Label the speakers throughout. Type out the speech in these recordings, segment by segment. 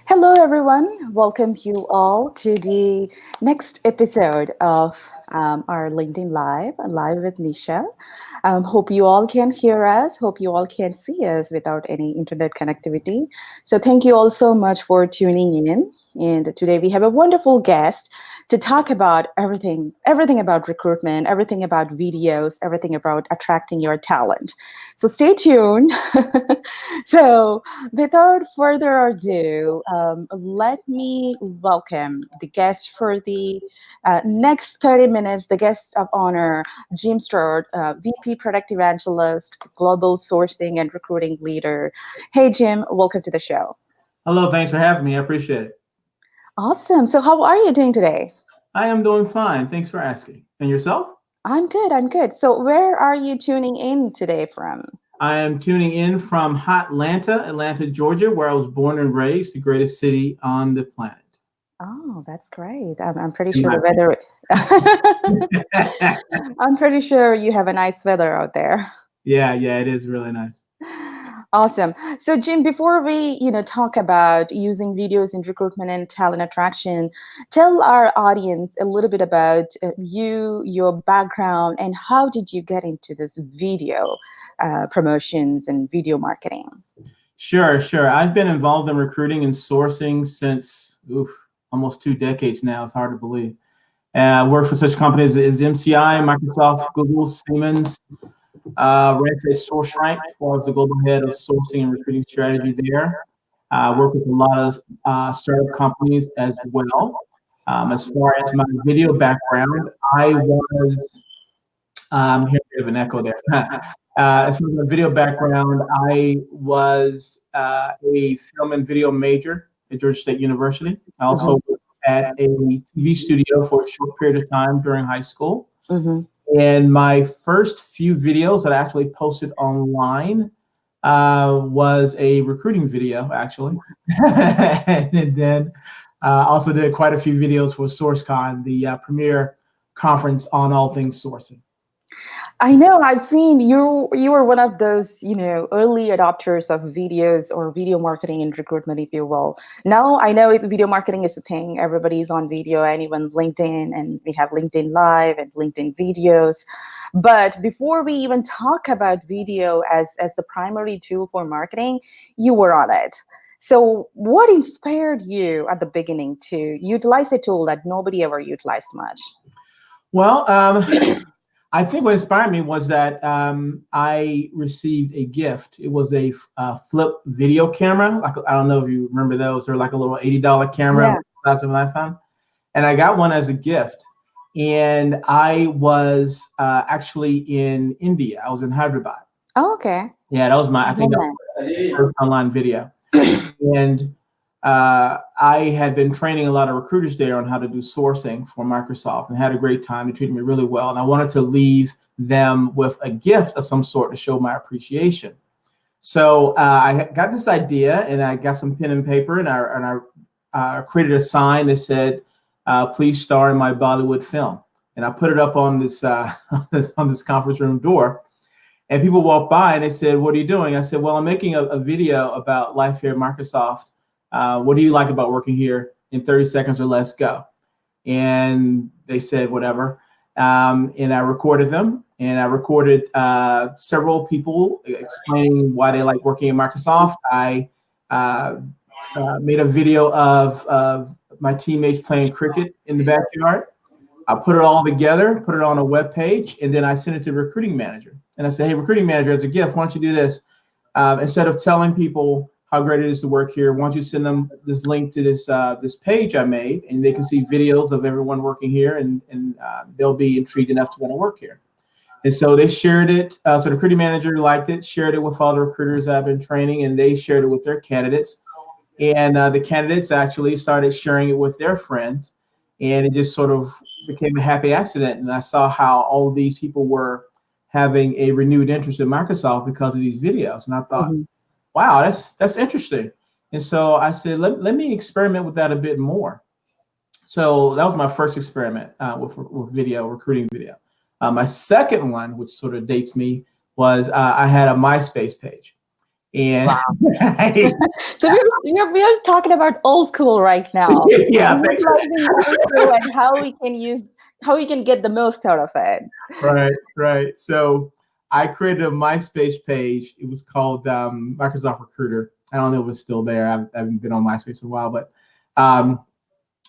Speaker 1: Hello, everyone. Welcome you all to the next episode of our LinkedIn Live with Nisha. Hope you all can hear us. Hope you all can see us without any internet connectivity. So, thank you all so much for tuning in. And today we have a wonderful guest to talk about everything about recruitment, everything about videos, everything about attracting your talent. So, stay tuned. So, without further ado, let me welcome the guest for the next 30 minutes, the guest of honor, Jim Stewart, VP Product Evangelist, Global Sourcing and Recruiting Leader. Hey, Jim, welcome to the show.
Speaker 2: Hello, thanks for having me. I appreciate it.
Speaker 1: Awesome. So, how are you doing today?
Speaker 2: I am doing fine. Thanks for asking. And yourself?
Speaker 1: I'm good. I'm good. So, where are you tuning in today from?
Speaker 2: I am tuning in from hot Atlanta, Georgia, where I was born and raised, the greatest city on the planet.
Speaker 1: Oh, that's great. I'm pretty
Speaker 2: In
Speaker 1: sure
Speaker 2: my
Speaker 1: the weather. I'm pretty sure you have a nice weather out there.
Speaker 2: yeah, it is really nice.
Speaker 1: Awesome. So, Jim, before we, talk about using videos in recruitment and talent attraction, tell our audience a little bit about you, your background, and how did you get into this video promotions and video marketing?
Speaker 2: Sure. I've been involved in recruiting and sourcing since almost 2 decades now. It's hard to believe. I worked for such companies as MCI, Microsoft, Google, Siemens, ran a source rank, where I was the global head of sourcing and recruiting strategy there. Worked with a lot of startup companies as well. As far as my video background, I was here a bit of an echo there. As far as my video background, I was a film and video major at Georgia State University. I also worked at a TV studio for a short period of time during high school.
Speaker 1: Mm-hmm.
Speaker 2: And my first few videos that I actually posted online was a recruiting video, actually. And then also did quite a few videos for SourceCon, the premier conference on all things sourcing.
Speaker 1: I know I've seen you. You were one of those, early adopters of videos or video marketing and recruitment, if you will. Now I know video marketing is a thing. Everybody's on video, and even LinkedIn, and we have LinkedIn Live and LinkedIn videos. But before we even talk about video as the primary tool for marketing, you were on it. So, what inspired you at the beginning to utilize a tool that nobody ever utilized much?
Speaker 2: Well, I think what inspired me was that I received a gift. It was a flip video camera. Like, I don't know if you remember those. They're like a little $80 camera,
Speaker 1: Yeah.
Speaker 2: the size of an iPhone. And I got one as a gift. And I was actually in India. I was in Hyderabad.
Speaker 1: Oh, okay.
Speaker 2: Yeah, that was I think that
Speaker 1: Homeland.
Speaker 2: was my first online video. And I had been training a lot of recruiters there on how to do sourcing for Microsoft and had a great time. They treated me really well. And I wanted to leave them with a gift of some sort to show my appreciation. So I got this idea and I got some pen and paper and I created a sign that said, please star in my Bollywood film. And I put it up on this, on this conference room door. And people walked by and they said, what are you doing? I said, well, I'm making a video about life here at Microsoft. What do you like about working here? In 30 seconds or less, go. And they said, whatever. And I recorded them. And I recorded several people explaining why they like working at Microsoft. I made a video of my teammates playing cricket in the backyard. I put it all together, put it on a web page, and then I sent it to the recruiting manager. And I said, hey, recruiting manager, as a gift, why don't you do this? Instead of telling people how great it is to work here, why don't you send them this link to this page I made, and they can see videos of everyone working here, and they'll be intrigued enough to want to work here. And so they shared it. So the recruiting manager liked it, shared it with all the recruiters I've been training, and they shared it with their candidates. And the candidates actually started sharing it with their friends, and it just sort of became a happy accident. And I saw how all of these people were having a renewed interest in Microsoft because of these videos. And I thought, wow, that's interesting. And so I said, let me experiment with that a bit more. So that was my first experiment with video, recruiting video. My second one, which sort of dates me, was I had a MySpace page. And
Speaker 1: Wow.
Speaker 2: I,
Speaker 1: So we're talking about old school right now,
Speaker 2: yeah, thanks for that.
Speaker 1: utilizing old school and how we can get the most out of it.
Speaker 2: Right, right. So I created a MySpace page. It was called Microsoft Recruiter. I don't know if it's still there. I haven't been on MySpace for a while, but um,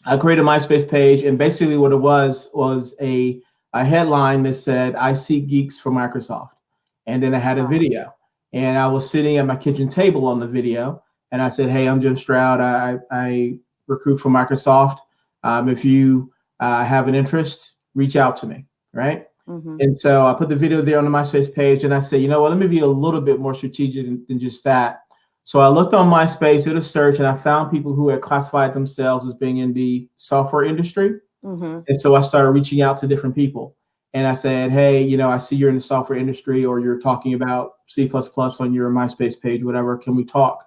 Speaker 2: I created a MySpace page, and basically what it was a headline that said, "I seek geeks for Microsoft," and then I had a
Speaker 1: Wow.
Speaker 2: video, and I was sitting at my kitchen table on the video, and I said, "Hey, I'm Jim Stroud. I recruit for Microsoft. If you have an interest, reach out to me." Right.
Speaker 1: Mm-hmm.
Speaker 2: And so I put the video there on the MySpace page, and I said, you know what, let me be a little bit more strategic than just that. So I looked on MySpace, did a search, and I found people who had classified themselves as being in the software industry.
Speaker 1: Mm-hmm.
Speaker 2: And so I started reaching out to different people. And I said, hey, I see you're in the software industry, or you're talking about C++ on your MySpace page, whatever. Can we talk?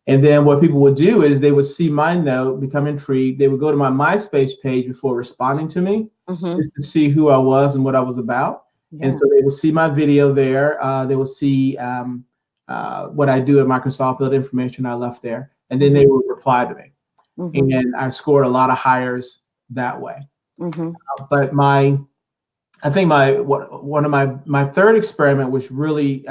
Speaker 2: And then what people would do is they would see my note, become intrigued. They would go to my MySpace page before responding to me,
Speaker 1: Mm-hmm.
Speaker 2: just to see who I was and what I was about. And
Speaker 1: Yeah.
Speaker 2: so they will see my video there. They will see what I do at Microsoft, that information I left there. And then
Speaker 1: Mm-hmm.
Speaker 2: they would reply to me.
Speaker 1: Mm-hmm.
Speaker 2: And I scored a lot of hires that way.
Speaker 1: Mm-hmm.
Speaker 2: But I think one of my third experiment, which really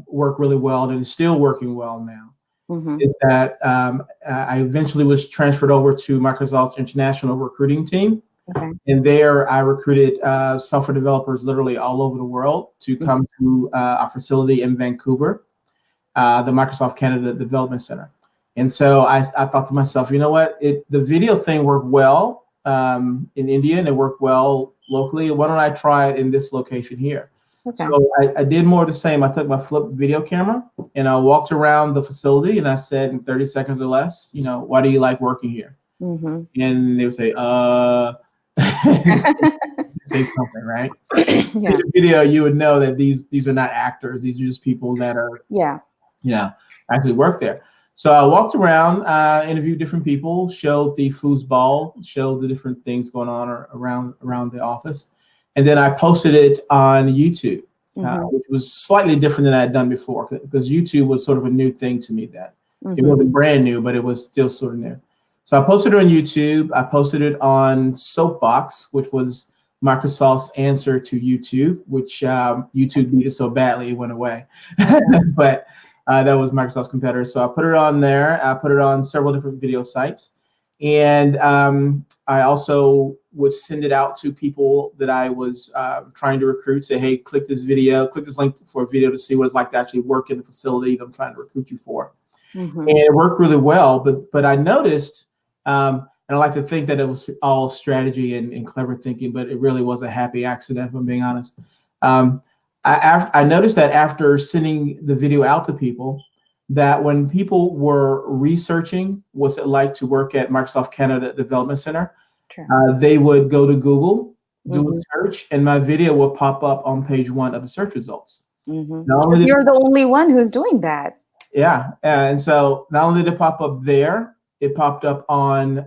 Speaker 2: worked really well, and is still working well now,
Speaker 1: Mm-hmm.
Speaker 2: is that I eventually was transferred over to Microsoft's international recruiting team.
Speaker 1: Okay.
Speaker 2: And there I recruited software developers literally all over the world to come to our facility in Vancouver, the Microsoft Canada Development Center. And so I thought to myself, you know what? The video thing worked well in India, and it worked well locally. Why don't I try it in this location here?
Speaker 1: Okay.
Speaker 2: So I did more of the same. I took my flip video camera and I walked around the facility, and I said in 30 seconds or less, why do you like working here?
Speaker 1: Mm-hmm.
Speaker 2: And they would say, say something, right? In
Speaker 1: Yeah.
Speaker 2: the video, you would know that these are not actors. These are just people that are,
Speaker 1: Yeah.
Speaker 2: actually work there. So I walked around, interviewed different people, showed the foosball, showed the different things going on around the office, and then I posted it on YouTube,
Speaker 1: Mm-hmm.
Speaker 2: which was slightly different than I had done before, because YouTube was sort of a new thing to me then. It
Speaker 1: Mm-hmm.
Speaker 2: wasn't brand new, but it was still sort of new. So I posted it on YouTube. I posted it on Soapbox, which was Microsoft's answer to YouTube, which YouTube beat it so badly it went away. But that was Microsoft's competitor. So I put it on there. I put it on several different video sites. And I also would send it out to people that I was trying to recruit, say, hey, click this link for a video to see what it's like to actually work in the facility that I'm trying to recruit you for.
Speaker 1: Mm-hmm.
Speaker 2: And it worked really well. But I noticed, and I like to think that it was all strategy and clever thinking, but it really was a happy accident, if I'm being honest. I noticed that after sending the video out to people, that when people were researching what's it like to work at Microsoft Canada Development Center,
Speaker 1: True.
Speaker 2: they would go to Google, do a
Speaker 1: Mm-hmm.
Speaker 2: search, and my video will pop up on page one of the search results.
Speaker 1: Mm-hmm.
Speaker 2: Not
Speaker 1: Because
Speaker 2: only did,
Speaker 1: you're the only one who's doing that.
Speaker 2: yeah, and so not only did it pop up there, it popped up on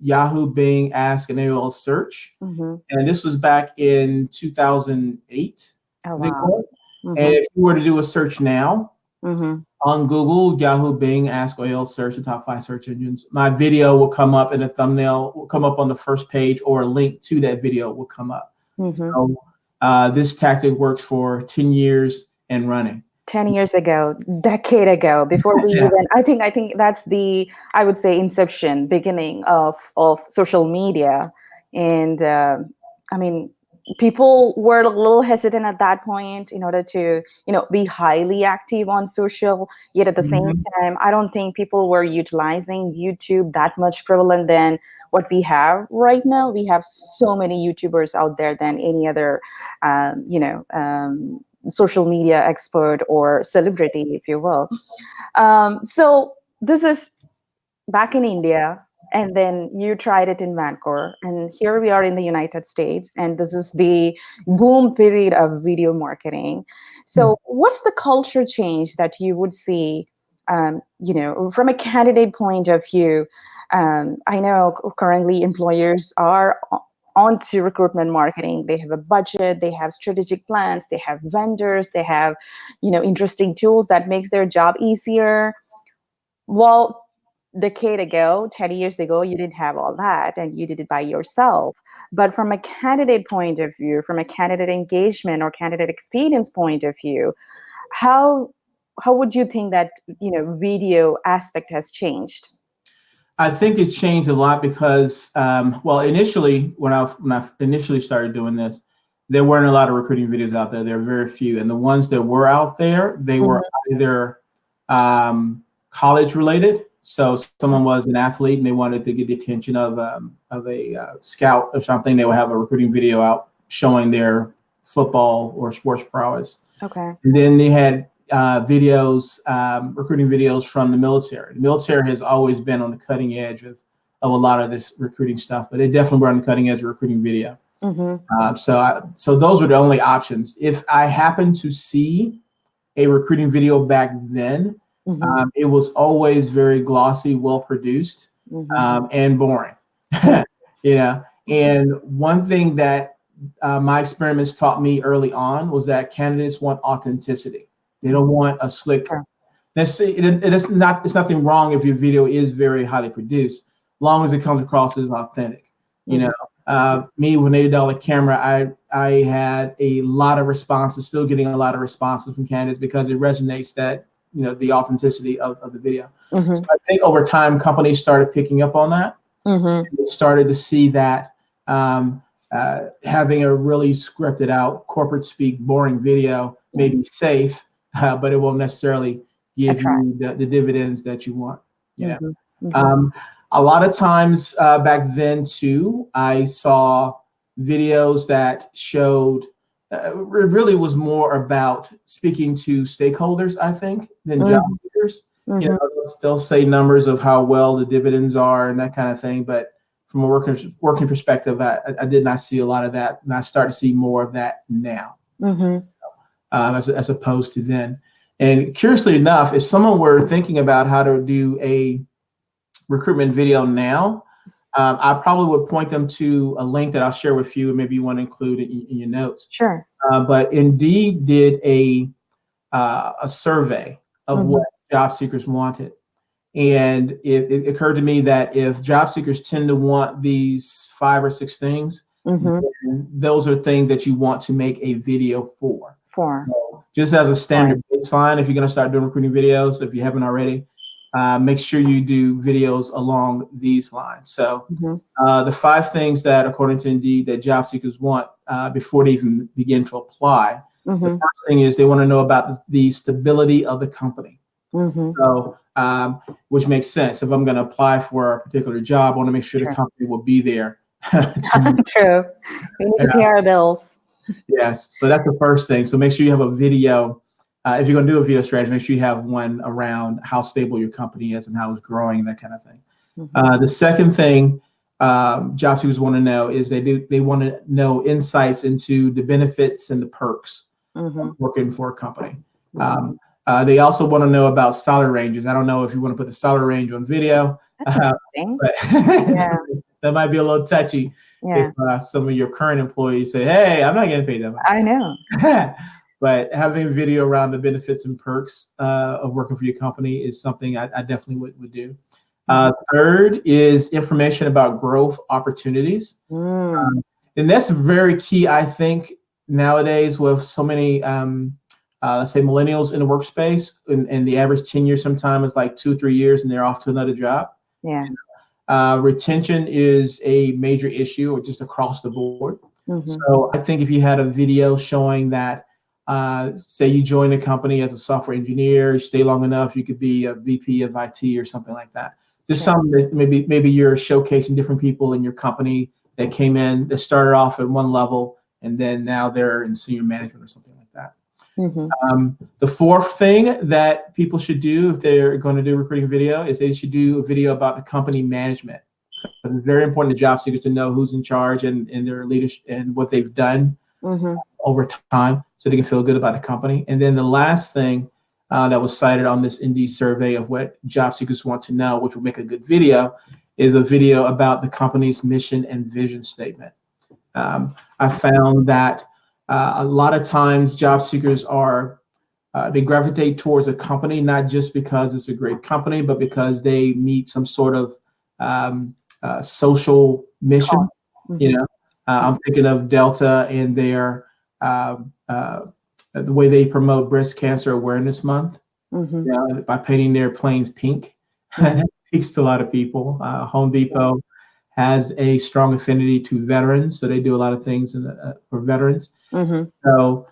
Speaker 2: Yahoo, Bing, Ask, and AOL Search.
Speaker 1: Mm-hmm.
Speaker 2: And this was back in 2008,
Speaker 1: Oh,
Speaker 2: I think it
Speaker 1: wow.
Speaker 2: was. And
Speaker 1: Mm-hmm.
Speaker 2: if you were to do a search now
Speaker 1: Mm-hmm.
Speaker 2: on Google, Yahoo, Bing, Ask, AOL Search, the top 5 search engines, my video will come up, and a thumbnail will come up on the first page, or a link to that video will come up.
Speaker 1: Mm-hmm.
Speaker 2: So this tactic works for 10 years and running.
Speaker 1: 10 years ago, decade ago, before we
Speaker 2: Yeah.
Speaker 1: even, I think that's I would say, inception, beginning of social media. And I mean, people were a little hesitant at that point in order to, be highly active on social. Yet at the same
Speaker 2: Mhm.
Speaker 1: time, I don't think people were utilizing YouTube that much prevalent than what we have right now. We have so many YouTubers out there than any other, social media expert or celebrity, if you will. So this is back in India, and then you tried it in Vancouver, and here we are in the United States, and this is the boom period of video marketing. So, what's the culture change that you would see, from a candidate point of view? I know currently employers are onto recruitment marketing. They have a budget, they have strategic plans, they have vendors, they have, interesting tools that makes their job easier. Well, decade ago, 10 years ago, you didn't have all that and you did it by yourself. But from a candidate point of view, from a candidate engagement or candidate experience point of view, how how would you think that, video aspect has changed?
Speaker 2: I think it's changed a lot because, well, initially when I initially started doing this, there weren't a lot of recruiting videos out there. There were very few, and the ones that were out there, they were
Speaker 1: Mhm.
Speaker 2: either college related. So someone was an athlete and they wanted to get the attention of a scout or something. They would have a recruiting video out showing their football or sports prowess.
Speaker 1: Okay.
Speaker 2: And then they had videos, recruiting videos from the military. The military has always been on the cutting edge of a lot of this recruiting stuff, but they definitely were on the cutting edge of recruiting video.
Speaker 1: Mhm.
Speaker 2: So those were the only options. If I happened to see a recruiting video back then,
Speaker 1: Mhm.
Speaker 2: it was always very glossy, well produced,
Speaker 1: Mhm.
Speaker 2: and boring. you know. And one thing that my experiments taught me early on was that candidates want authenticity. They don't want a slick.
Speaker 1: Sure.
Speaker 2: It is not. It's nothing wrong if your video is very highly produced, long as it comes across as authentic. You
Speaker 1: Mhm.
Speaker 2: know, me with an $80 camera, I had a lot of responses, still getting a lot of responses from candidates because it resonates that the authenticity of the video. So
Speaker 1: Mhm.
Speaker 2: I think over time, companies started picking up on that.
Speaker 1: Mhm.
Speaker 2: They started to see that having a really scripted out corporate speak, boring video may be safe, but it won't necessarily give
Speaker 1: Attract.
Speaker 2: you the dividends that you want. You know,
Speaker 1: Mhm. Mhm.
Speaker 2: um, a lot of times back then too, I saw videos that showed it really was more about speaking to stakeholders, I think, than job
Speaker 1: Mhm.
Speaker 2: seekers.
Speaker 1: Mhm.
Speaker 2: They'll say numbers of how well the dividends are and that kind of thing, but from a working perspective, I did not see a lot of that, and I start to see more of that now,
Speaker 1: Mhm.
Speaker 2: as opposed to then. And curiously enough, if someone were thinking about how to do a recruitment video now, I probably would point them to a link that I'll share with you, and maybe you want to include it in your notes.
Speaker 1: Sure.
Speaker 2: But Indeed did a survey of what
Speaker 1: Mhm.
Speaker 2: job seekers wanted. And it occurred to me that if job seekers tend to want these 5 or 6 things,
Speaker 1: Mhm.
Speaker 2: then those are things that you want to make a video for.
Speaker 1: 4.
Speaker 2: So just as a
Speaker 1: Right.
Speaker 2: standard baseline, if you're going to start doing recruiting videos, if you haven't already, make sure you do videos along these lines. So
Speaker 1: Mhm.
Speaker 2: the 5 things that, according to Indeed, that job seekers want before they even begin to apply. The
Speaker 1: Mhm.
Speaker 2: first thing is they want to know about the stability of the company.
Speaker 1: Mhm.
Speaker 2: So, which makes sense. If I'm going to apply for a particular job, I want to make sure the
Speaker 1: Sure.
Speaker 2: company will be there. to,
Speaker 1: True. We need to pay our bills.
Speaker 2: yes. So that's the first thing. So make sure you have a video. If you're going to do a video strategy, make sure you have one around how stable your company is and how it's growing, that kind of thing.
Speaker 1: Mhm.
Speaker 2: The second thing job seekers want to know is they want to know insights into the benefits and the perks of
Speaker 1: Mhm.
Speaker 2: working for a company.
Speaker 1: Mhm.
Speaker 2: Um, they also want to know about salary ranges. I don't know if you want to put the salary range on video,
Speaker 1: That's interesting.
Speaker 2: but
Speaker 1: Yeah.
Speaker 2: that might be a little touchy if
Speaker 1: Yeah.
Speaker 2: some of your current employees say, "Hey, I'm not getting paid that
Speaker 1: I know.
Speaker 2: much." But having a video around the benefits and perks of working for your company is something I definitely would do.
Speaker 1: Mhm.
Speaker 2: Third is information about growth opportunities.
Speaker 1: Mm.
Speaker 2: And that's very key, I think, nowadays with so many, let's say, millennials in the workspace, and the average tenure sometimes is like 2, 3 years, and they're off to another job.
Speaker 1: Yeah.
Speaker 2: Retention is a major issue, or just across the board.
Speaker 1: Mhm.
Speaker 2: So I think if you had a video showing that, say you join a company as a software engineer, you stay long enough, you could be a VP of IT or something like that. Just
Speaker 1: Sure.
Speaker 2: something that maybe you're showcasing different people in your company that came in, that started off at one level, and then now they're in senior management or something like that.
Speaker 1: Mhm.
Speaker 2: The fourth thing that people should do if they're going to do recruiting video is they should do a video about the company management. It's very important to job seekers to know who's in charge and their leadership and what they've done
Speaker 1: Mhm.
Speaker 2: over time so they can feel good about the company. And then the last thing that was cited on this Indeed survey of what job seekers want to know, which will make a good video, is a video about the company's mission and vision statement. I found that a lot of times job seekers are they gravitate towards a company not just because it's a great company, but because they meet some sort of social mission.
Speaker 1: Cost.
Speaker 2: You
Speaker 1: Mm-hmm.
Speaker 2: know, I'm thinking of Delta and their um, uh, the way they promote Breast Cancer Awareness Month,
Speaker 1: Mm-hmm.
Speaker 2: you know, by painting their planes pink.
Speaker 1: Mm-hmm.
Speaker 2: That speaks to a lot of people. Home
Speaker 1: Yeah.
Speaker 2: Depot has a strong affinity to veterans, so they do a lot of things for veterans.
Speaker 1: Mm-hmm.
Speaker 2: So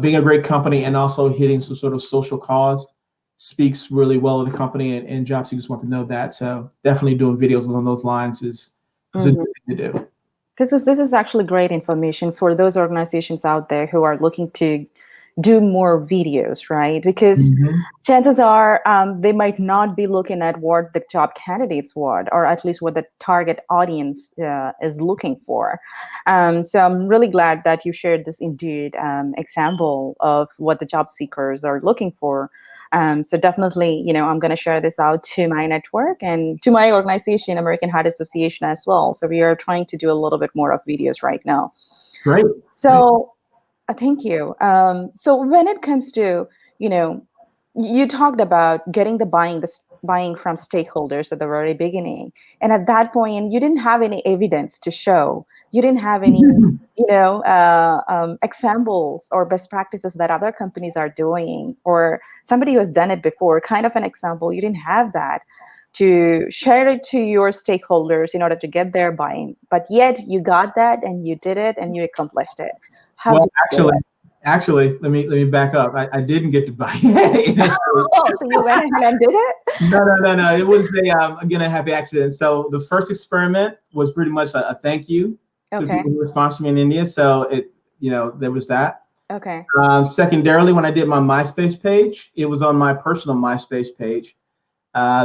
Speaker 2: being a great company and also hitting some sort of social cause speaks really well of the company, and job seekers want to know that. So definitely doing videos along those lines is a good
Speaker 1: Mm-hmm.
Speaker 2: thing to do.
Speaker 1: This is actually great information for those organizations out there who are looking to do more videos, right? Because
Speaker 2: Mhm.
Speaker 1: chances are they might not be looking at what the job candidates want, or at least what the target audience is looking for. So I'm really glad that you shared this indeed example of what the job seekers are looking for. So definitely, I'm going to share this out to my network and to my organization, American Heart Association, as well. So we are trying to do a little bit more of videos right now.
Speaker 2: Great. Great.
Speaker 1: So thank you. So when it comes to, you know, you talked about getting buying from stakeholders at the very beginning, and at that point, you didn't have any evidence to show. You didn't have any, examples or best practices that other companies are doing, or somebody who has done it before, kind of an example. You didn't have that to share it to your stakeholders in order to get their buy-in, but yet you got that and you did it and you accomplished it. How
Speaker 2: Well,
Speaker 1: did you do it?
Speaker 2: actually, let me back up. I didn't get to buy it initially.
Speaker 1: Oh, so you went ahead and did it?
Speaker 2: No. It was again a happy accident. So the first experiment was pretty much a thank you to
Speaker 1: Okay.
Speaker 2: people who sponsored me in India. So there was that.
Speaker 1: Okay.
Speaker 2: Secondarily, when I did my MySpace page, it was on my personal MySpace page.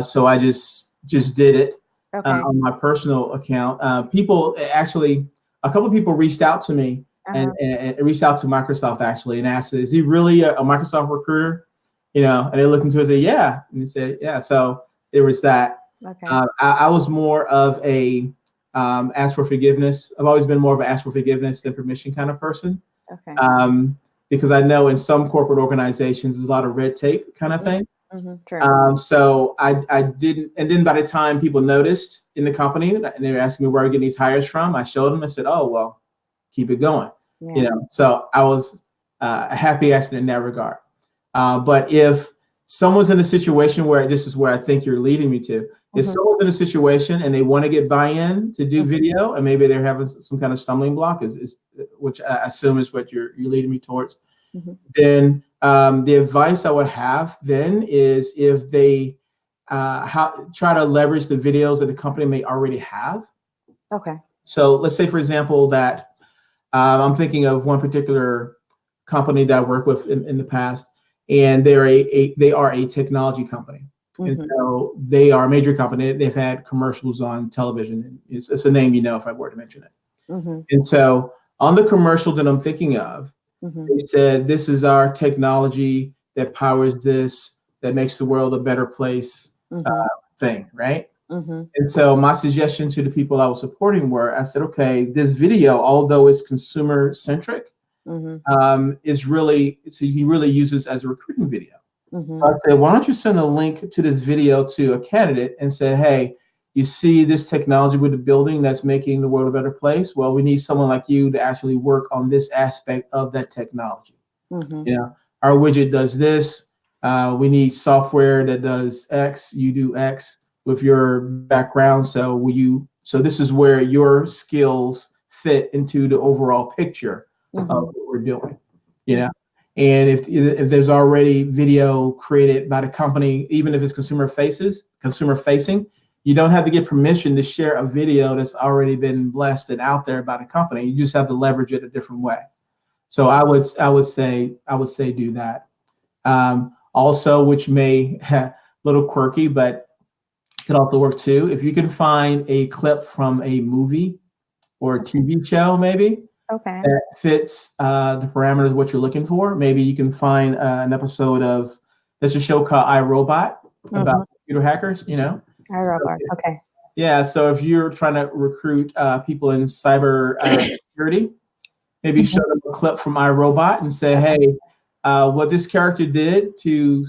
Speaker 2: So I just did it
Speaker 1: Okay.
Speaker 2: on my personal account. People actually, a couple of people reached out to me
Speaker 1: Uh-huh.
Speaker 2: and reached out to Microsoft actually and asked, "Is he really a Microsoft recruiter?" And they looked into it and said, "Yeah," and he said, "Yeah." So there was that.
Speaker 1: Okay.
Speaker 2: I was more of a ask for forgiveness. I've always been more of an ask for forgiveness than permission kind of person.
Speaker 1: Okay.
Speaker 2: Because I know in some corporate organizations there's a lot of red tape kind of thing.
Speaker 1: Mm-hmm. True.
Speaker 2: So I didn't, and then by the time people noticed in the company and they were asking me where I get these hires from, I showed them. I said, "Oh well, keep it going."
Speaker 1: Yeah.
Speaker 2: So I was a happy accident in that regard. But if someone's in a situation where this is where I think you're leading me to, if
Speaker 1: Mm-hmm.
Speaker 2: someone's in a situation and they want to get buy-in to do video, and maybe they're having some kind of stumbling block, is which I assume is what you're leading me towards,
Speaker 1: Mm-hmm.
Speaker 2: then the advice I would have then is if they try to leverage the videos that the company may already have.
Speaker 1: Okay.
Speaker 2: So let's say, for example, that I'm thinking of one particular company that I worked with in the past, and they are a technology company. And
Speaker 1: Mm-hmm.
Speaker 2: so they are a major company. They've had commercials on television. It's a name if I were to mention it.
Speaker 1: Mm-hmm.
Speaker 2: And so on the commercial that I'm thinking of,
Speaker 1: Mm-hmm.
Speaker 2: they said, "This is our technology that powers this, that makes the world a better place,"
Speaker 1: Mm-hmm.
Speaker 2: thing, right?
Speaker 1: Mm-hmm.
Speaker 2: And so my suggestion to the people I was supporting I said, okay, this video, although it's consumer centric,
Speaker 1: Mm-hmm.
Speaker 2: is really, so you can really use this as a recruiting video.
Speaker 1: Mm-hmm.
Speaker 2: So I said, why don't you send a link to this video to a candidate and say, "Hey, you see this technology with the building that's making the world a better place? Well, we need someone like you to actually work on this aspect of that technology.
Speaker 1: Mm-hmm.
Speaker 2: Our widget does this. We need software that does X. You do X with your background. So this is where your skills fit into the overall picture of
Speaker 1: Mm-hmm.
Speaker 2: what we're doing. You know, and if there's already video created by the company, even if it's consumer facing, you don't have to get permission to share a video that's already been blessed and out there by the company. You just have to leverage it a different way. So I would say do that. Also, which may a little quirky, but could also work too. If you can find a clip from a movie or a TV show, maybe
Speaker 1: Okay.
Speaker 2: that fits the parameters of what you're looking for. Maybe you can find an episode of there's a show called iRobot about
Speaker 1: Mm-hmm.
Speaker 2: computer hackers.
Speaker 1: I
Speaker 2: So,
Speaker 1: Robert. Okay.
Speaker 2: yeah. So if you're trying to recruit people in cyber security, maybe show them a clip from iRobot and say, hey, what this character did to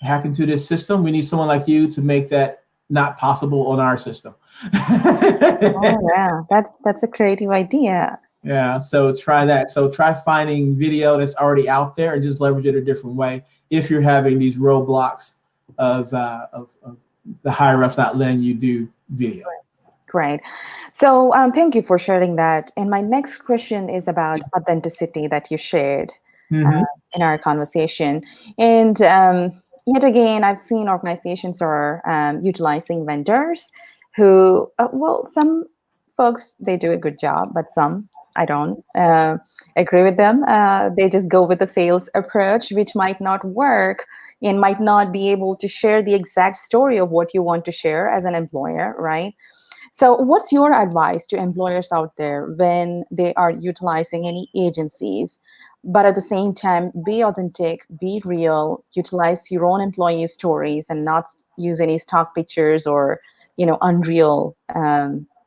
Speaker 2: hack into this system, we need someone like you to make that not possible on our system.
Speaker 1: Oh yeah, that's a creative idea.
Speaker 2: Yeah, so try that. So try finding video that's already out there and just leverage it a different way if you're having these roadblocks of the higher ups not letting you do video.
Speaker 1: Great. So thank you for sharing that. And my next question is about authenticity that you shared uh,
Speaker 2: Hmm.
Speaker 1: in our conversation. And yet again, I've seen organizations are utilizing vendors who, well, some folks, they do a good job, but some I don't agree with them. They just go with the sales approach, which might not work and might not be able to share the exact story of what you want to share as an employer, right? So, what's your advice to employers out there when they are utilizing any agencies, but at the same time, be authentic, be real, utilize your own employee stories, and not use any stock pictures or unreal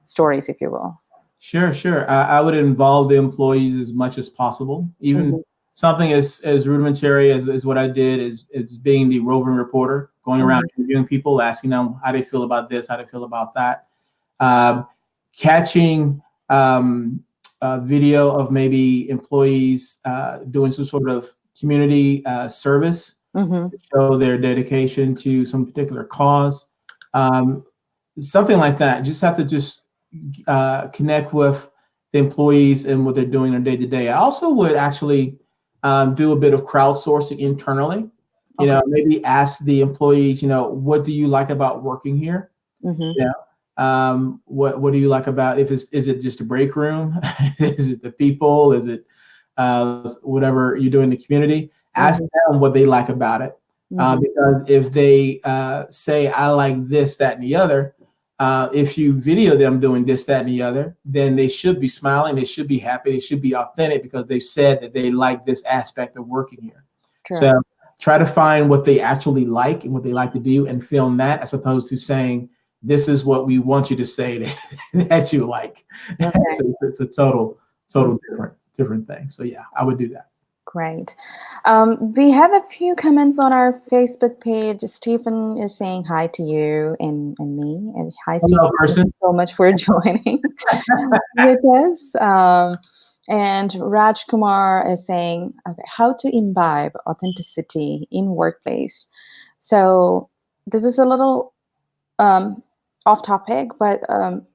Speaker 1: stories, if you will.
Speaker 2: Sure, sure. I would involve the employees as much as possible. Even
Speaker 1: Hmm.
Speaker 2: something as rudimentary as what I did is being the roving reporter, going around
Speaker 1: Hmm.
Speaker 2: interviewing people, asking them how they feel about this, how they feel about that. Um, Catching video of maybe employees doing some sort of community service
Speaker 1: Hmm.
Speaker 2: to show their dedication to some particular cause. Um, Something like that. Just have to just connect with the employees and what they're doing on day to day. I also would actually do a bit of crowdsourcing internally.
Speaker 1: Okay.
Speaker 2: Maybe ask the employees, what do you like about working here?
Speaker 1: Hmm.
Speaker 2: Yeah. What do you like about, if is it just a break room? Is it the people? Is it whatever you do in the community? Ask
Speaker 1: Hmm.
Speaker 2: them what they like about it.
Speaker 1: Hmm.
Speaker 2: Because if they say, I like this, that, and the other, if you video them doing this, that, and the other, then they should be smiling. They should be happy. They should be authentic because they've said that they like this aspect of working here.
Speaker 1: True.
Speaker 2: So try to find what they actually like and what they like to do and film that, as opposed to saying, this is what we want you to say that you like.
Speaker 1: Okay.
Speaker 2: So it's a total different thing. So yeah, I would do that.
Speaker 1: Great. We have a few comments on our Facebook page. Stephen is saying hi to you and me. And hi,
Speaker 2: Hello,
Speaker 1: Stephen. Thank
Speaker 2: person.
Speaker 1: you so much for joining with us. And Raj Kumar is saying, okay, how to imbibe authenticity in workplace. So this is a little um, off topic, but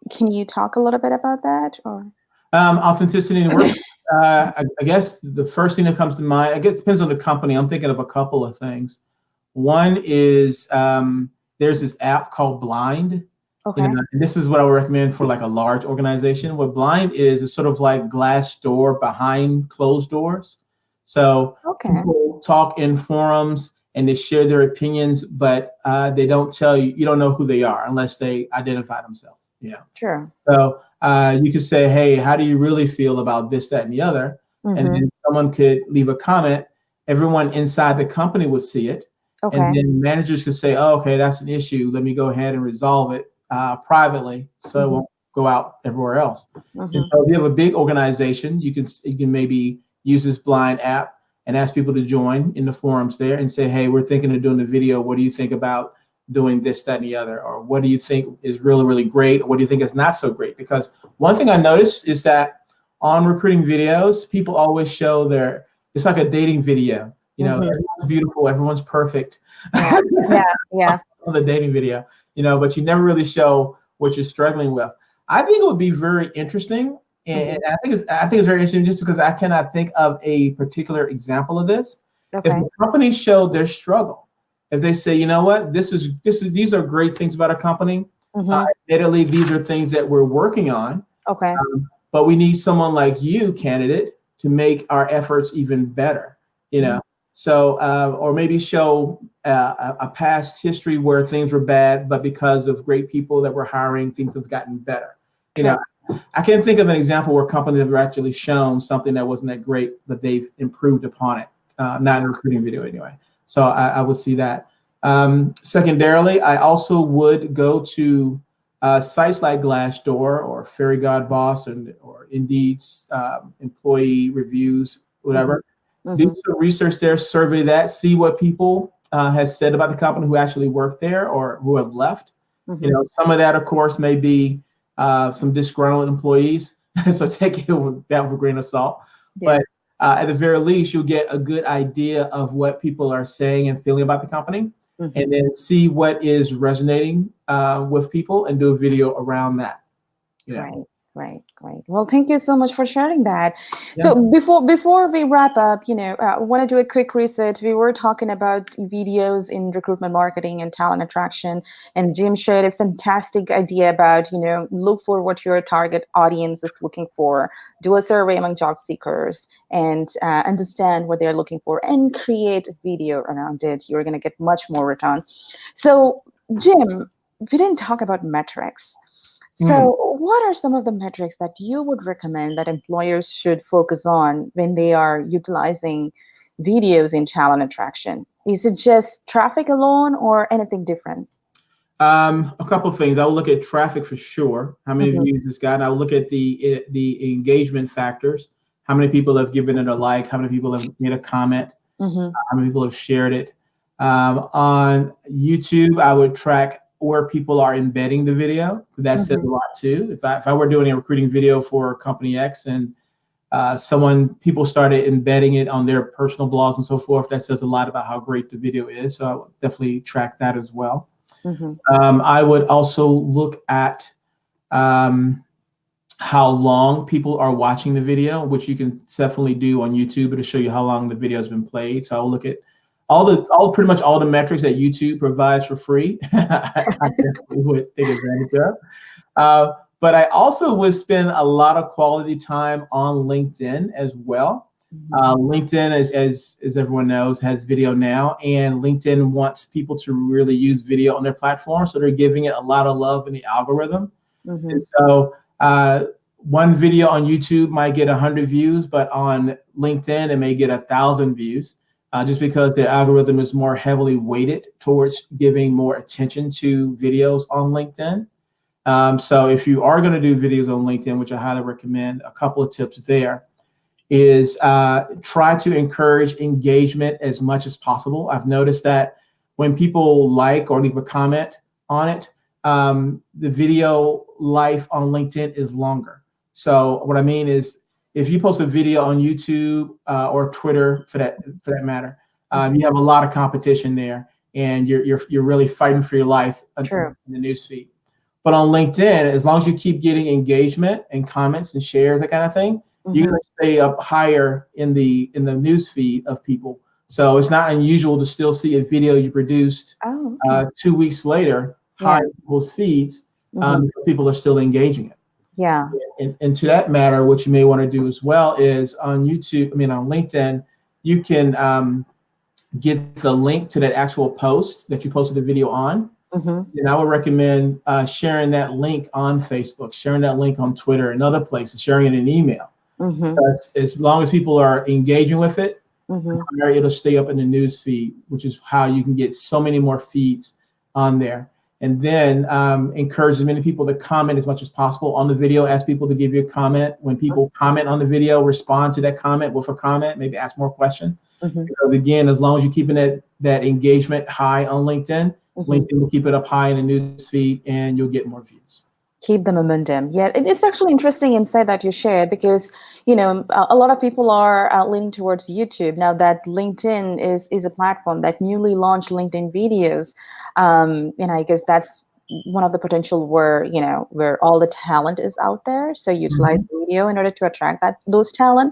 Speaker 1: can you talk a little bit about that? Or
Speaker 2: Authenticity in work. I guess the first thing that comes to mind, I guess it depends on the company. I'm thinking of a couple of things. One is there's this app called Blind.
Speaker 1: okay,
Speaker 2: And this is what I would recommend for like a large organization. What Blind is sort of like glass door behind closed doors. So
Speaker 1: okay,
Speaker 2: people talk in forums and they share their opinions, but they don't tell you, you don't know who they are unless they identify themselves.
Speaker 1: sure.
Speaker 2: So you could say, hey, how do you really feel about this, that, and the other? And
Speaker 1: Mm-hmm.
Speaker 2: then someone could leave a comment. Everyone inside the company would see it. And
Speaker 1: Okay.
Speaker 2: then managers could say, oh, okay, that's an issue. Let me go ahead and resolve it privately so it
Speaker 1: Mm-hmm.
Speaker 2: won't go out everywhere else. And
Speaker 1: Mm-hmm.
Speaker 2: so if you have a big organization, you can maybe use this Blind app and ask people to join in the forums there and say, hey, we're thinking of doing the video. What do you think about doing this, that, and the other? Or what do you think is really, really great? Or what do you think is not so great? Because one thing I noticed is that on recruiting videos, people always show it's like a dating video.
Speaker 1: Mm-hmm.
Speaker 2: Everyone's beautiful, everyone's perfect
Speaker 1: Yeah. Yeah. Yeah.
Speaker 2: on the dating video, but you never really show what you're struggling with. I think it would be very interesting. And
Speaker 1: Mm-hmm.
Speaker 2: I think it's very interesting just because I cannot think of a particular example of this. If
Speaker 1: Okay.
Speaker 2: the companies show their struggle, if they say, you know what, these are great things about our company.
Speaker 1: Mm-hmm.
Speaker 2: Admittedly, these are things that we're working on,
Speaker 1: Okay.
Speaker 2: but we need someone like you, candidate, to make our efforts even better. You
Speaker 1: Mm-hmm.
Speaker 2: know, so or maybe show a past history where things were bad, but because of great people that we're hiring, things have gotten better. You
Speaker 1: True.
Speaker 2: know, I can't think of an example where companies have actually shown something that wasn't that great, but they've improved upon it. Not in a recruiting video anyway. So I would see that. Secondarily, I also would go to sites like Glassdoor or Fairy God Boss or Indeed's employee reviews,
Speaker 1: Mhm.
Speaker 2: whatever. Do
Speaker 1: Mhm.
Speaker 2: some research there, survey that, see what people has said about the company who actually work there or who have left. You
Speaker 1: Mhm.
Speaker 2: know, some of that, of course, may be some disgruntled employees, so take it with that with a grain of salt.
Speaker 1: Yeah.
Speaker 2: But at the very least, you'll get a good idea of what people are saying and feeling about the company,
Speaker 1: Mhm.
Speaker 2: and then see what is resonating with people and do a video around that. You know,
Speaker 1: Great, great, great. Well, thank you so much for sharing that.
Speaker 2: yeah.
Speaker 1: So before we wrap up, I want to do a quick reset. We were talking about videos in recruitment marketing and talent attraction, and Jim shared a fantastic idea about look for what your target audience is looking for, do a survey among job seekers, and understand what they're looking for, and create a video around it. You're going to get much more return. So, Jim, we didn't talk about metrics.
Speaker 2: Mm.
Speaker 1: So, what are some of the metrics that you would recommend that employers should focus on when they are utilizing videos in talent attraction? Is it just traffic alone or anything different?
Speaker 2: A couple of things. I will look at traffic for sure. How many
Speaker 1: Hmm.
Speaker 2: views it's got? I will look at the engagement factors. How many people have given it a like? How many people have made a comment?
Speaker 1: Hmm.
Speaker 2: How many people have shared it? On YouTube, I would track where people are embedding the video. That says a
Speaker 1: Hmm.
Speaker 2: lot too. If I were doing a recruiting video for company X and people started embedding it on their personal blogs and so forth, that says a lot about how great the video is. So I would definitely track that as well.
Speaker 1: Hmm.
Speaker 2: I would also look at um, how long people are watching the video, which you can definitely do on YouTube to show you how long the video has been played. So I'll look at pretty much all the metrics that YouTube provides for free. I definitely would take advantage of. But I also would spend a lot of quality time on LinkedIn as well.
Speaker 1: Hmm.
Speaker 2: LinkedIn, as everyone knows, has video now, and LinkedIn wants people to really use video on their platform, so they're giving it a lot of love in the algorithm.
Speaker 1: Hmm.
Speaker 2: And so, one video on YouTube might get 100 views, but on LinkedIn it may get 1,000 views, just because the algorithm is more heavily weighted towards giving more attention to videos on LinkedIn. So if you are going to do videos on LinkedIn, which I highly recommend, a couple of tips there is try to encourage engagement as much as possible. I've noticed that when people like or leave a comment on it, the video life on LinkedIn is longer. So what I mean is, if you post a video on YouTube or Twitter, for that matter,
Speaker 1: Hmm.
Speaker 2: you have a lot of competition there, and you're really fighting for your life in
Speaker 1: True.
Speaker 2: the newsfeed. But on LinkedIn, as long as you keep getting engagement and comments and shares, that kind of thing, you're
Speaker 1: Hmm.
Speaker 2: going to stay up higher in the news feed of people. So it's not unusual to still see a video you produced
Speaker 1: Oh, okay.
Speaker 2: 2 weeks later high
Speaker 1: Yeah.
Speaker 2: in people's feeds,
Speaker 1: Hmm.
Speaker 2: because people are still engaging it.
Speaker 1: Yeah.
Speaker 2: And to that matter, what you may want to do as well is on YouTube, I mean on LinkedIn, you can get the link to that actual post that you posted the video on.
Speaker 1: Hmm.
Speaker 2: And I would recommend sharing that link on Facebook, sharing that link on Twitter and other places, sharing it in email.
Speaker 1: Hmm.
Speaker 2: Because as long as people are engaging with it,
Speaker 1: Hmm.
Speaker 2: it'll stay up in the news feed, which is how you can get so many more feeds on there. And then encourage as many people to comment as much as possible on the video. Ask people to give you a comment. When people comment on the video, respond to that comment with a comment. Maybe ask more questions.
Speaker 1: Hmm.
Speaker 2: Because again, as long as you're keeping that engagement high on LinkedIn,
Speaker 1: Hmm.
Speaker 2: LinkedIn will keep it up high in the news feed, and you'll get more views.
Speaker 1: Keep the momentum. Yeah, it's actually interesting insight that you shared because a lot of people are leaning towards YouTube now that LinkedIn is a platform that newly launched LinkedIn videos, and I guess that's one of the potential where all the talent is out there. So utilize
Speaker 2: Mhm.
Speaker 1: video in order to attract those talent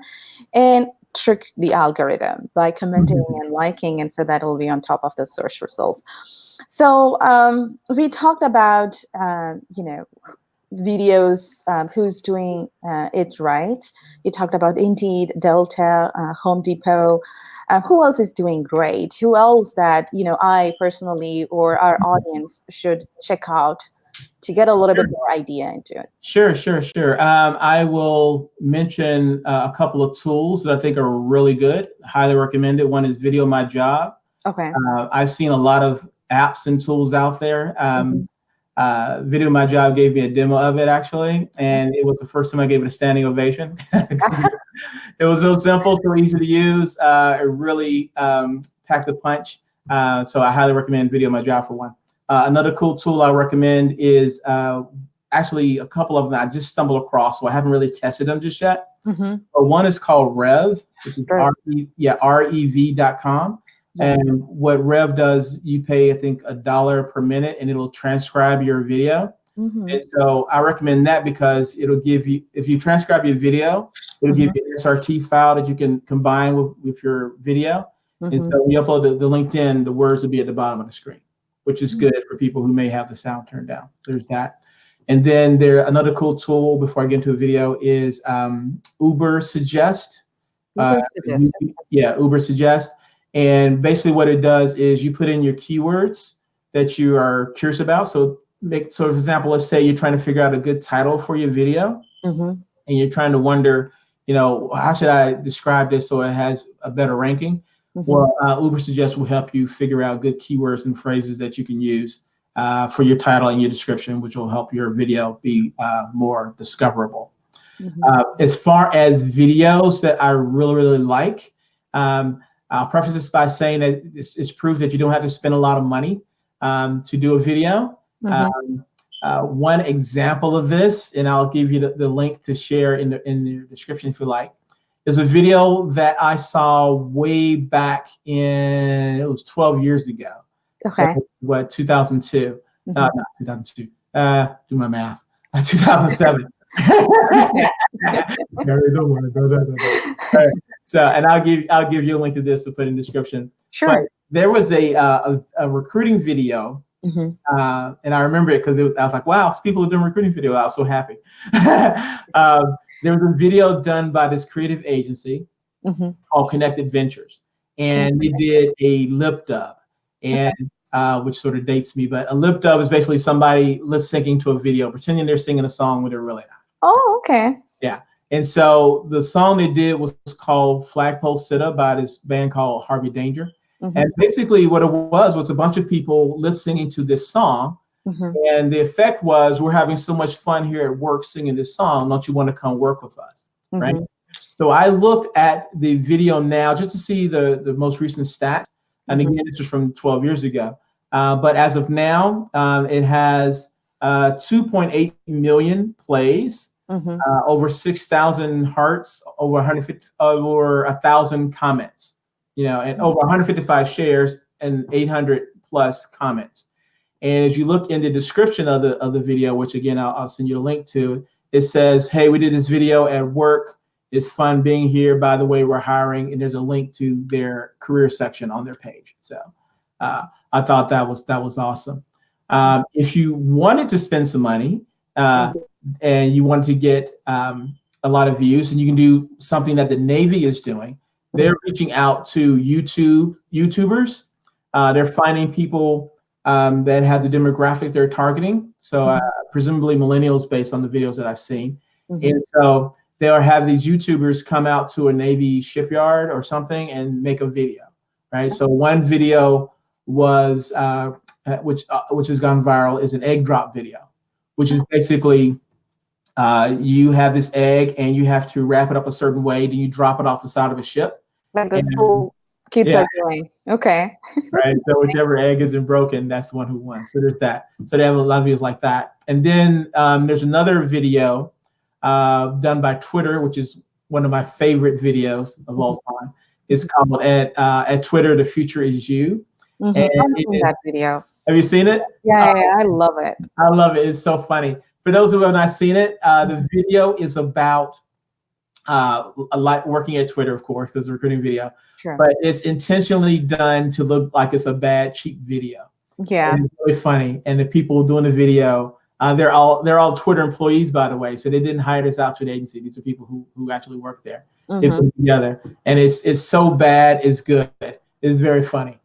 Speaker 1: and trick the algorithm by commenting
Speaker 2: Mhm.
Speaker 1: and liking, and so that'll be on top of the search results. So we talked about videos, who's doing it right. You talked about Indeed, Delta, Home Depot. Who else is doing great? Who else that I personally or our audience should check out to get a little bit more idea into it?
Speaker 2: Sure, sure, sure. I will mention a couple of tools that I think are really good. Highly recommended. One is Video My Job.
Speaker 1: Okay.
Speaker 2: I've seen a lot of apps and tools out there.
Speaker 1: Hmm.
Speaker 2: Video My Job gave me a demo of it actually, and it was the first time I gave it a standing ovation. 'Cause it was so simple, so easy to use. It really packed a punch. So I highly recommend Video My Job for one. Another cool tool I recommend is actually a couple of them I just stumbled across, so I haven't really tested them just yet.
Speaker 1: Mm-hmm.
Speaker 2: But one is called Rev, which is rev.com.
Speaker 1: Yeah.
Speaker 2: And what Rev does, you pay, I think, $1 per minute, and it'll transcribe your video.
Speaker 1: Mm-hmm.
Speaker 2: And so I recommend that because it'll give you, if you transcribe your video, it'll give you an SRT file that you can combine with your video. And so when you upload the LinkedIn, the words will be at the bottom of the screen, which is good for people who may have the sound turned down. There's that. And then another cool tool before I get into a video is Uber Suggest. Uber Suggest. And basically what it does is you put in your keywords that you are curious about. So for example, let's say you're trying to figure out a good title for your video, and you're trying to wonder, how should I describe this so it has a better ranking? Well, Uber Suggest will help you figure out good keywords and phrases that you can use for your title and your description, which will help your video be more discoverable. As far as videos that I really, really like, I'll preface this by saying that it's proof that you don't have to spend a lot of money to do a video. One example of this, and I'll give you the link to share in the description if you like, is a video that I saw way back it was 12 years ago.
Speaker 1: Okay.
Speaker 2: So, what, 2002? Not 2002. Do my math. 2007. So, and I'll give you a link to this to put in the description.
Speaker 1: Sure.
Speaker 2: But there was a recruiting video, and I remember it because I was like, wow, people are doing recruiting video. I was so happy. There was a video done by this creative agency called Connected Ventures, and they did a lip dub, and which sort of dates me, but a lip dub is basically somebody lip syncing to a video, pretending they're singing a song when they're really not.
Speaker 1: Oh, okay.
Speaker 2: Yeah. And so the song they did was called Flagpole Sitta by this band called Harvey Danger. And basically what it was a bunch of people lip singing to this song. And the effect was, we're having so much fun here at work singing this song. Don't you want to come work with us? Right. So I looked at the video now just to see the most recent stats. And again, this is from 12 years ago. But as of now, it has 2.8 million plays, over 6,000 hearts, over 1,000 comments, and over 155 shares and 800 plus comments. And as you look in the description of the video, which again, I'll send you a link to, it says, hey, we did this video at work. It's fun being here. By the way, we're hiring. And there's a link to their career section on their page. So I thought that was awesome. If you wanted to spend some money and you wanted to get a lot of views, and you can do something that the Navy is doing. They're reaching out to YouTubers. They're finding people that have the demographic they're targeting. So presumably millennials based on the videos that I've seen. And so they'll have these YouTubers come out to a Navy shipyard or something and make a video, right? So one video was, which has gone viral, is an egg drop video, which is basically you have this egg and you have to wrap it up a certain way. Then you drop it off the side of a ship.
Speaker 1: Like the school kids are doing. Okay.
Speaker 2: Right. So whichever egg isn't broken, that's the one who won. So there's that. So they have a lot of videos like that. And then there's another video done by Twitter, which is one of my favorite videos of all time. It's called at Twitter, The Future Is You. And
Speaker 1: I've seen that video.
Speaker 2: Have you seen it?
Speaker 1: Yeah, I love it.
Speaker 2: I love it. It's so funny. For those who have not seen it, the video is about working at Twitter, of course, because it's a recruiting video. Sure. But it's intentionally done to look like it's a bad, cheap video.
Speaker 1: Yeah.
Speaker 2: And it's really funny. And the people doing the video, they're all Twitter employees, by the way. So they didn't hire this out to an agency. These are people who actually work there. They put it together. And it's so bad, it's good. It's very funny.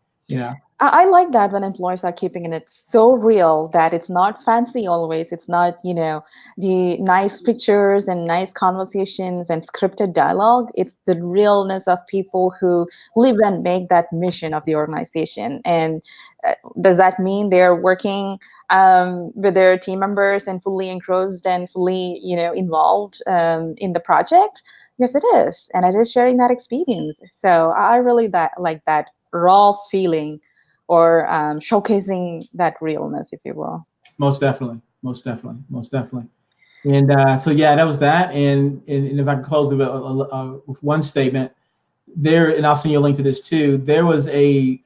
Speaker 1: I like that when employers are keeping it so real that it's not fancy always. It's not, the nice pictures and nice conversations and scripted dialogue. It's the realness of people who live and make that mission of the organization. And does that mean they're working with their team members and fully engrossed and fully, involved in the project? Yes, it is. And it is sharing that experience. So I really like that raw feeling or showcasing that realness, if you will.
Speaker 2: Most definitely, most definitely, most definitely. And so yeah, that was that. And if I can close with one statement there, and I'll send you a link to this too. There was a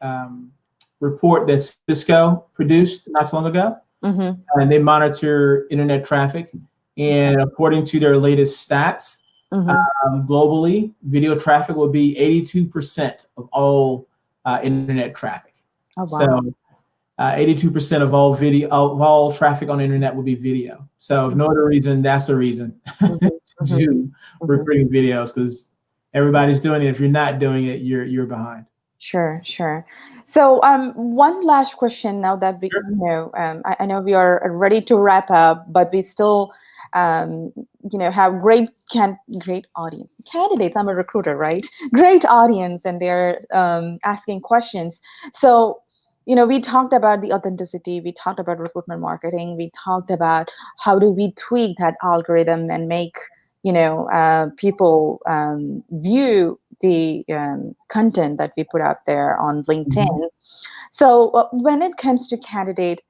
Speaker 2: report that Cisco produced not so long ago,
Speaker 1: Mm-hmm.
Speaker 2: and they monitor internet traffic. And according to their latest stats,
Speaker 1: Mm-hmm.
Speaker 2: globally, video traffic will be 82% of all internet traffic.
Speaker 1: Oh,
Speaker 2: So
Speaker 1: wow.
Speaker 2: 82% of all video of all traffic on the internet will be video. So if no other reason, that's a reason to
Speaker 1: Mm-hmm. Mm-hmm.
Speaker 2: do
Speaker 1: Mm-hmm.
Speaker 2: recruiting videos because everybody's doing it. If you're not doing it, you're behind.
Speaker 1: Sure, sure. So, one last question now that I know we are ready to wrap up, but we still, um, have great audience candidates. I'm a recruiter, right? Great audience, and they're asking questions. So, we talked about the authenticity. We talked about recruitment marketing. We talked about how do we tweak that algorithm and make people view the content that we put out there on
Speaker 2: Mhm.
Speaker 1: LinkedIn. So when it comes to candidate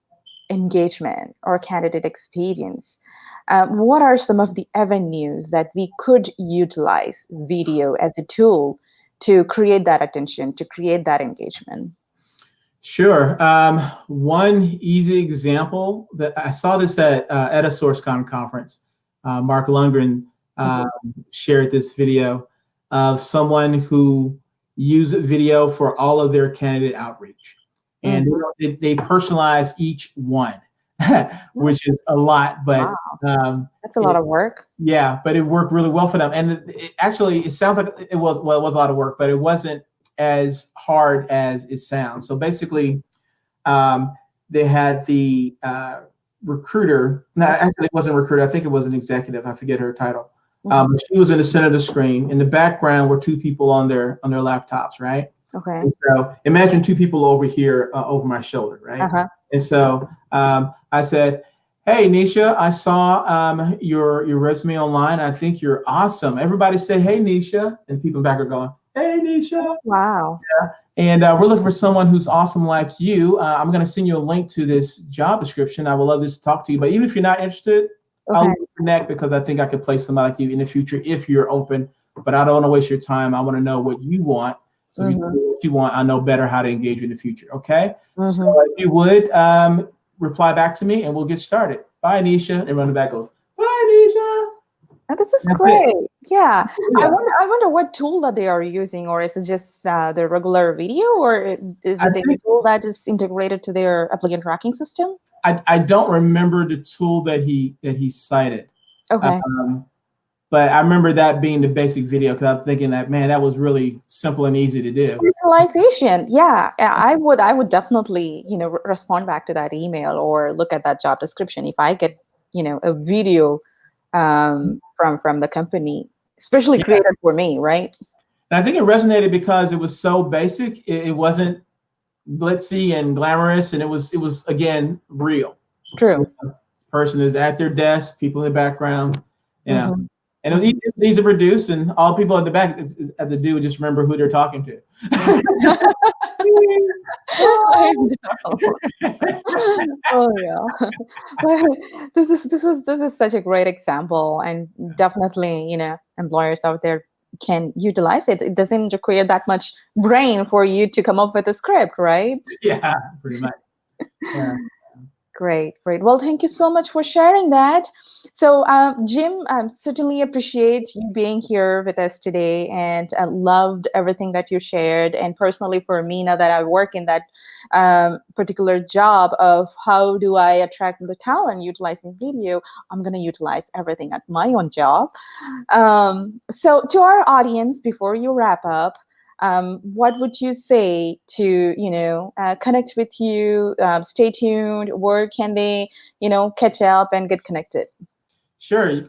Speaker 1: engagement or candidate experience, what are some of the avenues that we could utilize video as a tool to create that attention, to create that engagement?
Speaker 2: Sure. One easy example that I saw this at a SourceCon conference. Mark Lundgren um,
Speaker 1: Mhm.
Speaker 2: shared this video of someone who used video for all of their candidate outreach, and
Speaker 1: Mhm.
Speaker 2: they personalize each one, which is a lot, but
Speaker 1: Wow,
Speaker 2: um,
Speaker 1: that's a lot of work.
Speaker 2: yeah, but it worked really well for them. And actually, it sounds like it was a lot of work, but it wasn't as hard as it sounds. So basically, um, they had the recruiter. No,
Speaker 1: Okay.
Speaker 2: actually, it wasn't a recruiter. I think it was an executive. I forget her title.
Speaker 1: Mhm.
Speaker 2: But she was in the center of the screen. In the background were two people on their laptops, right?
Speaker 1: Okay.
Speaker 2: And so imagine two people over here over my shoulder, right?
Speaker 1: Uh-huh.
Speaker 2: And so I said, "Hey, Nisha, I saw your resume online. I think you're awesome. Everybody say, hey, Nisha." And people back are going, "Hey, Nisha."
Speaker 1: Wow.
Speaker 2: And we're looking for someone who's awesome like you. I'm going to send you a link to this job description. I would love to talk to you. But even if you're not interested,
Speaker 1: Okay.
Speaker 2: I'll connect because I think I could place somebody like you in the future if you're open. But I don't want to waste your time. I want to know what you want. So if you tell
Speaker 1: Mhm.
Speaker 2: me what you want, I know better how to engage you in the future. Okay. So
Speaker 1: Mhm.
Speaker 2: if you would reply back to me and we'll get started. Bye, Nisha. And run the back goes, bye, Nisha.
Speaker 1: And this is
Speaker 2: That's it.
Speaker 1: great. Yeah. I
Speaker 2: Yeah.
Speaker 1: wonder I wonder what tool that they are using, or is it just the regular video, or is
Speaker 2: I
Speaker 1: it a
Speaker 2: think
Speaker 1: tool that is integrated to their applicant tracking system?
Speaker 2: I don't remember the tool that he cited.
Speaker 1: Okay.
Speaker 2: Um, but I remember that being the basic video because I'm thinking that man, that was really simple and easy to do.
Speaker 1: Visualization. Yeah, I would definitely, respond back to that email or look at that job description if I get, a video from the company, especially
Speaker 2: Yeah.
Speaker 1: created for me, right?
Speaker 2: And I think it resonated because it was so basic. It wasn't glitzy and glamorous, and it was again real.
Speaker 1: True.
Speaker 2: This person is at their desk, people in the background, you know.
Speaker 1: Hmm.
Speaker 2: And it was easy to produce, and all people at the back had to do was just remember who they're talking to.
Speaker 1: I know. Oh yeah. Well, this is such a great example, and definitely, employers out there can utilize it. It doesn't require that much brain for you to come up with a script, right?
Speaker 2: Yeah, pretty much. Yeah.
Speaker 1: Great, great. Well, thank you so much for sharing that. So, Jim, certainly appreciate you being here with us today, and I loved everything that you shared. And personally, for me, now that I work in that particular job of how do I attract the talent utilizing video, I'm going to utilize everything at my own job. So, to our audience, before you wrap up, what would you say to, connect with you? Stay tuned. Where can they, catch up and get connected?
Speaker 2: Sure.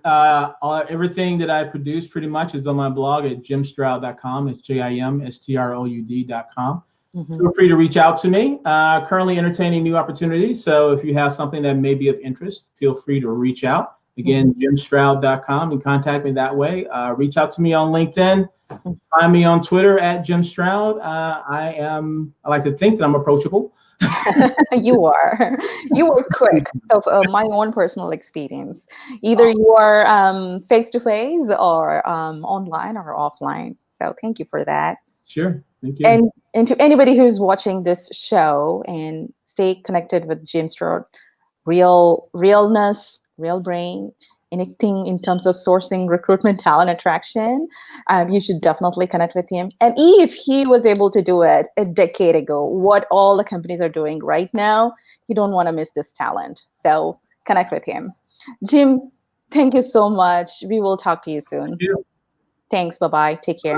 Speaker 2: Everything that I produce pretty much is on my blog at jimstroud.com. It's JIMSTROUD.com.
Speaker 1: Hmm.
Speaker 2: Feel free to reach out to me. Currently entertaining new opportunities. So if you have something that may be of interest, feel free to reach out.
Speaker 1: Hmm.
Speaker 2: Again, jimstroud.com, and contact me that way. Reach out to me on LinkedIn. Find me on Twitter at Jim Stroud. I like to think that I'm approachable.
Speaker 1: You are. You were quick. So, my own personal experience, either you are face to face or online or offline. So, thank you for that.
Speaker 2: Sure. Thank you.
Speaker 1: And to anybody who's watching this show, and stay connected with Jim Stewart, realness, real brain, anything in terms of sourcing, recruitment, talent attraction, you should definitely connect with him. And if he was able to do it a decade ago, what all the companies are doing right now, you don't want to miss this talent. So connect with him. Jim, thank you so much. We will talk to you
Speaker 2: Thank
Speaker 1: soon.
Speaker 2: you.
Speaker 1: Thanks. Bye bye. Take care.